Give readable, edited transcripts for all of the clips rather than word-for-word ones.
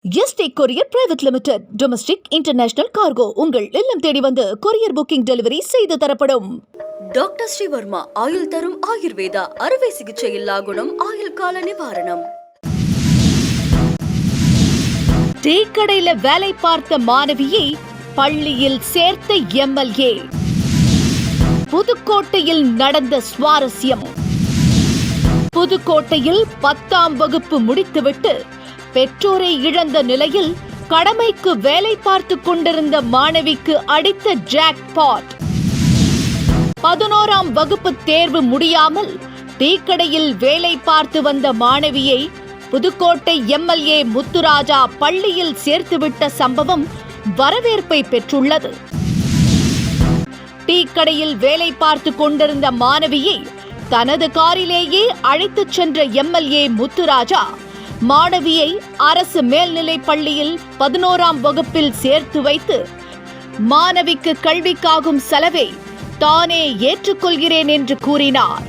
Yesterday courier private limited domestic international cargo உங்கள் இல்லம் தேடி வந்து கொரியர் புக்கிங் டெலிவரி செய்து தரப்படும். டாக்டர் ஸ்ரீவர்மா ஆயுள் தரும் ஆயுர்வேதா அறுவை சிகிச்சை இல்லா குணம் ஆயுள் கால நிவாரணம். டீ கடையில வேலை பார்த்த மாணவியை பள்ளியில் சேர்த்த எம்எல்ஏ. புதுக்கோட்டையில் நடந்த சுவாரஸ்யம். புதுக்கோட்டையில் 10ஆம் வகுப்பு முடித்துவிட்டு பெற்றோரை இழந்த நிலையில் கடமைக்கு வேலை பார்த்து கொண்டிருந்த மாணவிக்கு அடித்த ஜாக்பாட். 11ஆம் வகுப்பு தேர்வு முடியாமல் டீ கடையில் வேலை பார்த்து வந்த மாணவியை புதுக்கோட்டை எம்எல்ஏ முத்துராஜா பள்ளியில் சேர்த்துவிட்ட சம்பவம் வரவேற்பை பெற்றுள்ளது. டீ கடையில் வேலை பார்த்து கொண்டிருந்த மாணவியை தனது காரிலேயே அழைத்துச் சென்ற எம்எல்ஏ முத்துராஜா மாணவியை அரசு மேல்நிலைப் பள்ளியில் 11ஆம் வகுப்பில் சேர்த்து வைத்து மாணவிக்கு கல்விக்காகும் செலவை தானே ஏற்றுக்கொள்கிறேன் என்று கூறினார்.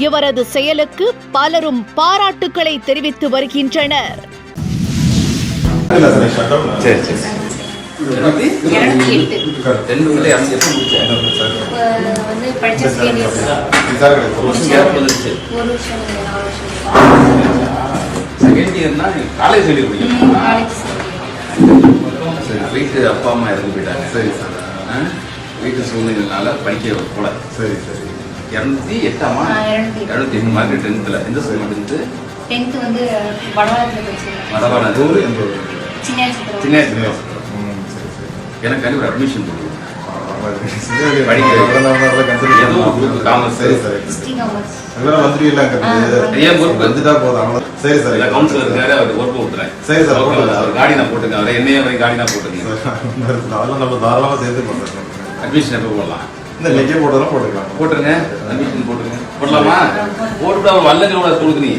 இவரது செயலுக்கு பலரும் பாராட்டுக்களை தெரிவித்து வருகின்றனர். வீட்டு அப்பா அம்மா இறந்து போயிட்டாங்க. சரி சார். வீட்டு சூழ்நிலைனால படிக்க போல. சரி சரி. 208 மார்க் 10th. எந்த ஸ்கூல் முடிஞ்சு? 10th வந்து வடவானூர் சின்ன எனக்கு ஒரு அட்மிஷன் போடுவோம். அட்மிஷன் எப்போ போடலாம்? போட்டுருங்க. அட்மிஷன் போட்டுருங்க. போடலாமா? போட்டு அவன் வல்லங்களோட ஸ்கூலுக்கு நீ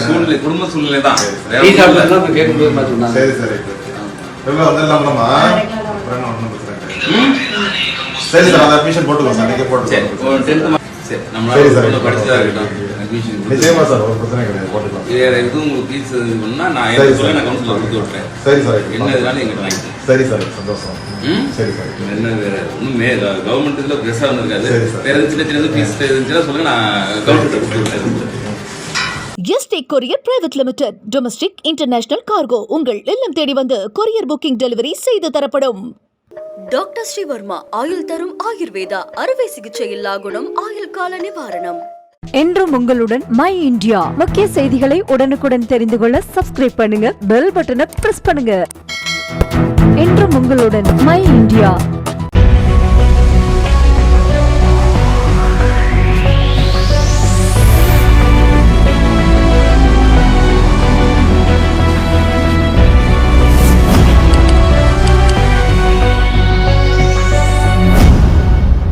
சூழ்நிலை குடும்ப சூழ்நிலை தான். சரி சார், அட்மிஷன் போட்டுக்கோங்க சார். நீங்க போட்டுக்கோங்க. படிச்சதா இருக்கட்டும். நிச்சயமா சார், ஒரு பிரச்சனை கிடையாது, போட்டுக்கலாம். வேற எதுவும் உங்களுக்கு ஃபீஸ் பண்ணா நான் கவுன்சிலர் கொடுத்து விட்டுறேன். சரி சார். என்ன இதனால எங்கிட்ட வாங்கிட்டு. சரி சார், சந்தோஷம். சரி சார். என்ன வேற ஒண்ணுமே கவர்மெண்ட் இதுல பெருசா வந்திருக்காது. வேற சின்ன சின்ன ஃபீஸ் இருந்துச்சுன்னா சொல்லுங்க, நான் கவுன்சிலர் கொடுத்து விட்டுறேன். Yesterday courier private limited domestic international cargo உங்கள் இல்லம் தேடி வந்து கொரியர் புக்கிங் டெலிவரி செய்து தரப்படும். டாக்டர் ஸ்ரீவர்மா ஆயுள் தரும் ஆயுர்வேதா அறுவை சிகிச்சை இல்லா குணம் ஆயுள் கால நிவாரணம். என்றும் உங்களுடன் மை இந்தியா. முக்கிய செய்திகளை உடனுக்குடன் தெரிந்து கொள்ள சப்ஸ்கிரைப் பண்ணுங்க, பெல் பட்டனை பிரஸ் பண்ணுங்க. என்றும் உங்களுடன் மை இந்தியா.